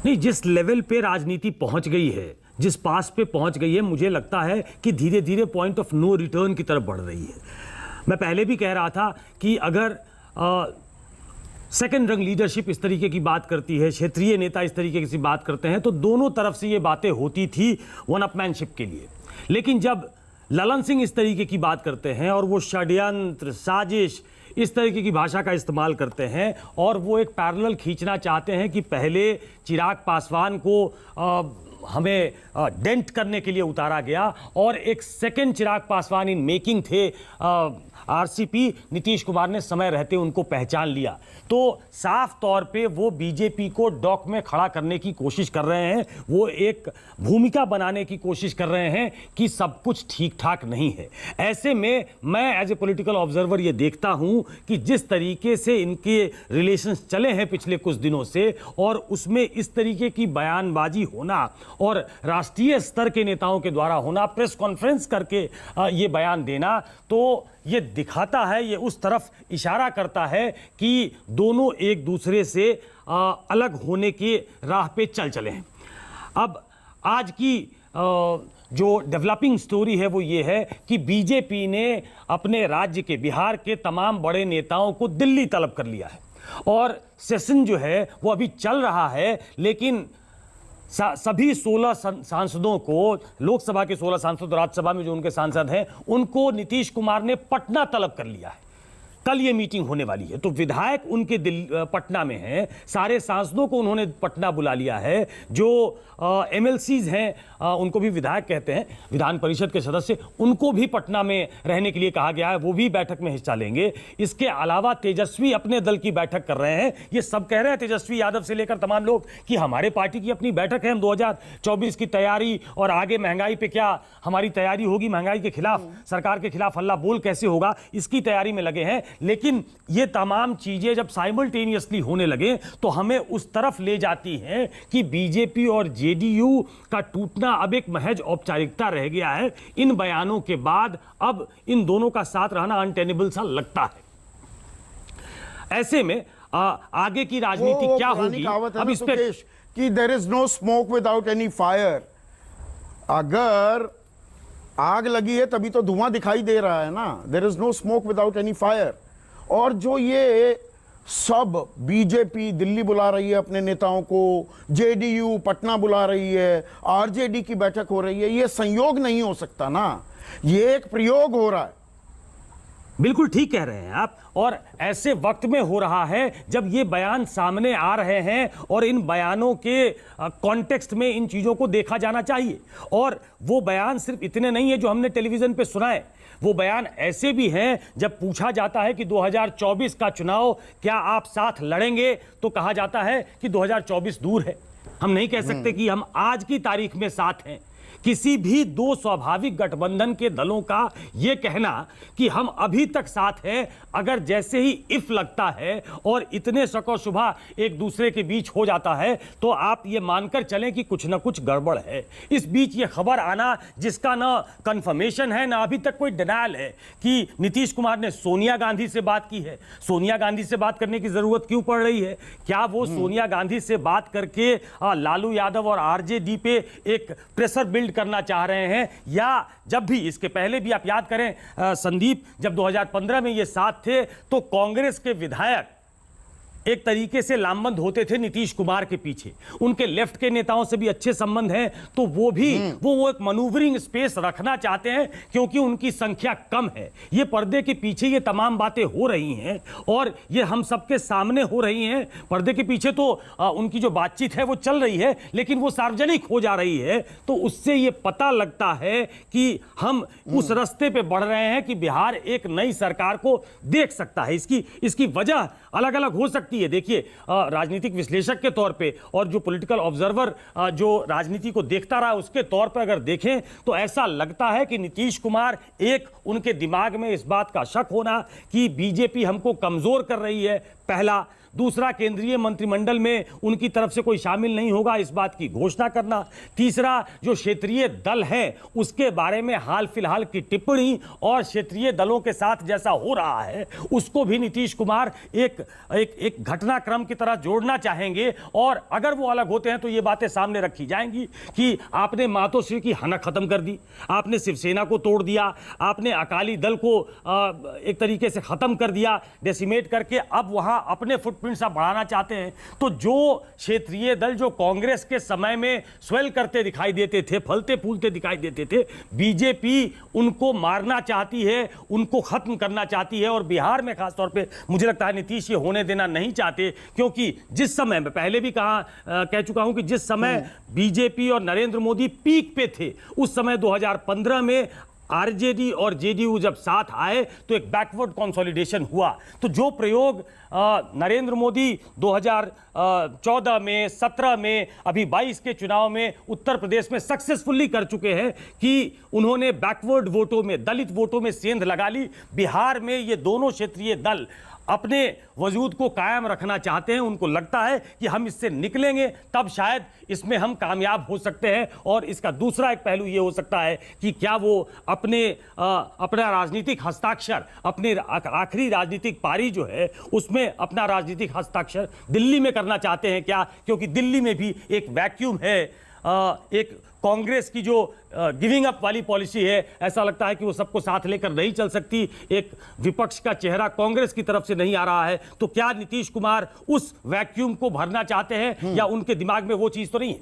नहीं, जिस लेवल पे राजनीति पहुंच गई है, जिस पास पे पहुंच गई है, मुझे लगता है कि धीरे धीरे पॉइंट ऑफ नो रिटर्न की तरफ बढ़ रही है। मैं पहले भी कह रहा था कि अगर सेकंड रंग लीडरशिप इस तरीके की बात करती है, क्षेत्रीय नेता इस तरीके की बात करते हैं, तो दोनों तरफ से ये बातें होती थी वन अपमैनशिप के लिए। लेकिन जब ललन सिंह इस तरीके की बात करते हैं और वो षड्यंत्र, साजिश, इस तरीके की भाषा का इस्तेमाल करते हैं और वो एक पैरेलल खींचना चाहते हैं कि पहले चिराग पासवान को हमें डेंट करने के लिए उतारा गया और एक second Chirag Paswan in making थे, आरसीपी नीतीश कुमार ने समय रहते उनको पहचान लिया। तो साफ तौर पे वो बीजेपी को डॉक में खड़ा करने की कोशिश कर रहे हैं, वो एक भूमिका बनाने की कोशिश कर रहे हैं कि सब कुछ ठीक ठाक नहीं है। ऐसे में मैं एज ए पॉलिटिकल ऑब्जर्वर ये देखता हूं कि जिस तरीके से इनके रिलेशंस चले हैं पिछले कुछ दिनों से, और उसमें इस तरीके की बयानबाजी होना और राष्ट्रीय स्तर के नेताओं के द्वारा होना, प्रेस कॉन्फ्रेंस करके ये बयान देना, तो ये दिखाता है, ये उस तरफ इशारा करता है कि दोनों एक दूसरे से अलग होने की राह पे चले हैं। अब आज की जो डेवलपिंग स्टोरी है वो ये है कि बीजेपी ने अपने राज्य के, बिहार के तमाम बड़े नेताओं को दिल्ली तलब कर लिया है और सेशन जो है वो अभी चल रहा है, लेकिन सभी 16 सांसदों को, लोकसभा के 16 सांसद, राज्यसभा में जो उनके सांसद हैं, उनको नीतीश कुमार ने पटना तलब कर लिया है। कल ये मीटिंग होने वाली है, तो विधायक उनके पटना में हैं, सारे सांसदों को उन्होंने पटना बुला लिया है। जो एमएलसीज हैं, उनको भी विधायक कहते हैं, विधान परिषद के सदस्य, उनको भी पटना में रहने के लिए कहा गया है, वो भी बैठक में हिस्सा लेंगे। इसके अलावा तेजस्वी अपने दल की बैठक कर रहे हैं। ये सब कह रहे हैं, तेजस्वी यादव से लेकर तमाम लोग, कि हमारे पार्टी की अपनी बैठक है, हम 2024 की तैयारी और आगे महंगाई पे क्या हमारी तैयारी होगी, महंगाई के खिलाफ, सरकार के खिलाफ हल्ला बोल कैसे होगा, इसकी तैयारी में लगे हैं। लेकिन ये तमाम चीजें जब साइमल्टेनियसली होने लगे तो हमें उस तरफ ले जाती हैं कि बीजेपी और जेडीयू का टूटना अब एक महज औपचारिकता रह गया है। इन बयानों के बाद अब इन दोनों का साथ रहना अनटेनेबल सा लगता है। ऐसे में आगे की राजनीति क्या होगी, अब इस पे कि there is no smoke without any fire. अगर आग लगी है तभी तो धुआं दिखाई दे रहा है ना, there is no smoke without any fire. और जो ये सब बीजेपी दिल्ली बुला रही है अपने नेताओं को, जेडीयू पटना बुला रही है, आरजेडी की बैठक हो रही है, ये संयोग नहीं हो सकता ना, ये एक प्रयोग हो रहा है। बिल्कुल ठीक कह रहे हैं आप, और ऐसे वक्त में हो रहा है जब ये बयान सामने आ रहे हैं और इन बयानों के कॉन्टेक्स्ट में इन चीजों को देखा जाना चाहिए। और वो बयान सिर्फ इतने नहीं है जो हमने टेलीविजन पे सुनाए, वो बयान ऐसे भी हैं जब पूछा जाता है कि 2024 का चुनाव क्या आप साथ लड़ेंगे, तो कहा जाता है कि 2024 दूर है, हम नहीं कह सकते कि हम आज की तारीख में साथ हैं। किसी भी दो स्वाभाविक गठबंधन के दलों का यह कहना कि हम अभी तक साथ हैं, अगर जैसे ही इफ लगता है और इतने शक शुबा एक दूसरे के बीच हो जाता है, तो आप ये मानकर चलें कि कुछ ना कुछ गड़बड़ है। इस बीच ये खबर आना जिसका ना कंफर्मेशन है, ना अभी तक कोई डिनायल है, कि नीतीश कुमार ने सोनिया गांधी से बात की है। सोनिया गांधी से बात करने की जरूरत क्यों पड़ रही है? क्या वो सोनिया गांधी से बात करके लालू यादव और आरजेडी पे एक प्रेशर बिल्ड करना चाह रहे हैं? या जब भी, इसके पहले भी आप याद करें संदीप, जब 2015 में ये साथ थे तो कांग्रेस के विधायक एक तरीके से लामबंद होते थे नीतीश कुमार के पीछे, उनके लेफ्ट के नेताओं से भी अच्छे संबंध हैं, तो वो भी वो एक मनूवरिंग स्पेस रखना चाहते हैं क्योंकि उनकी संख्या कम है। ये पर्दे के पीछे ये तमाम बातें हो रही हैं और ये हम सबके सामने हो रही हैं। पर्दे के पीछे तो उनकी जो बातचीत है वो चल रही है, लेकिन वो सार्वजनिक हो जा रही है, तो उससे ये पता लगता है कि हम उस रास्ते पे बढ़ रहे हैं कि बिहार एक नई सरकार को देख सकता है। इसकी वजह अलग अलग हो सकती है। देखिए, राजनीतिक विश्लेषक के तौर पे और जो पॉलिटिकल ऑब्जर्वर जो राजनीति को देखता रहा उसके तौर पे अगर देखें तो ऐसा लगता है कि नीतीश कुमार, एक उनके दिमाग में इस बात का शक होना कि बीजेपी हमको कमजोर कर रही है, पहला। दूसरा केंद्रीय मंत्रिमंडल में उनकी तरफ से कोई शामिल नहीं होगा, इस बात की घोषणा करना। तीसरा, जो क्षेत्रीय दल है उसके बारे में हाल फिलहाल की टिप्पणी और क्षेत्रीय दलों के साथ जैसा हो रहा है उसको भी नीतीश कुमार एक घटनाक्रम की तरह जोड़ना चाहेंगे, और अगर वो अलग होते हैं तो ये बातें सामने रखी जाएंगी कि आपने मातोश्री की हनक खत्म कर दी, आपने शिवसेना को तोड़ दिया, आपने अकाली दल को एक तरीके से खत्म कर दिया, डेसिमेट करके अब वहां अपने फुटप्रिंट्स आप बढ़ाना चाहते हैं। तो जो क्षेत्रीय दल जो कांग्रेस के समय में स्वेल करते दिखाई देते थे, फलते फूलते दिखाई देते थे, बीजेपी उनको मारना चाहती है, उनको खत्म करना चाहती है। और बिहार में खासतौर पे मुझे लगता है नीतीश ये होने देना नहीं चाहते, क्योंकि जिस समय में पहले भी कह चुका हूं कि जिस समय बीजेपी और नरेंद्र मोदी पीक पे थे उस समय 2015 में आरजेडी और जेडीयू जब साथ आए तो एक बैकवर्ड कंसोलिडेशन हुआ। तो जो प्रयोग नरेंद्र मोदी 2014 में, 17 में, अभी 22 के चुनाव में उत्तर प्रदेश में सक्सेसफुली कर चुके हैं कि उन्होंने बैकवर्ड वोटों में, दलित वोटों में सेंध लगा ली, बिहार में ये दोनों क्षेत्रीय दल अपने वजूद को कायम रखना चाहते हैं। उनको लगता है कि हम इससे निकलेंगे तब शायद इसमें हम कामयाब हो सकते हैं। और इसका दूसरा एक पहलू ये हो सकता है कि क्या वो अपना राजनीतिक हस्ताक्षर, अपने आखिरी राजनीतिक पारी जो है उसमें अपना राजनीतिक हस्ताक्षर दिल्ली में करना चाहते हैं क्या, क्योंकि दिल्ली में भी एक वैक्यूम है। एक कांग्रेस की जो गिविंग अप वाली पॉलिसी है, ऐसा लगता है कि वो सबको साथ लेकर नहीं चल सकती, एक विपक्ष का चेहरा कांग्रेस की तरफ से नहीं आ रहा है। तो क्या नीतीश कुमार उस वैक्यूम को भरना चाहते हैं या उनके दिमाग में वो चीज तो नहीं है?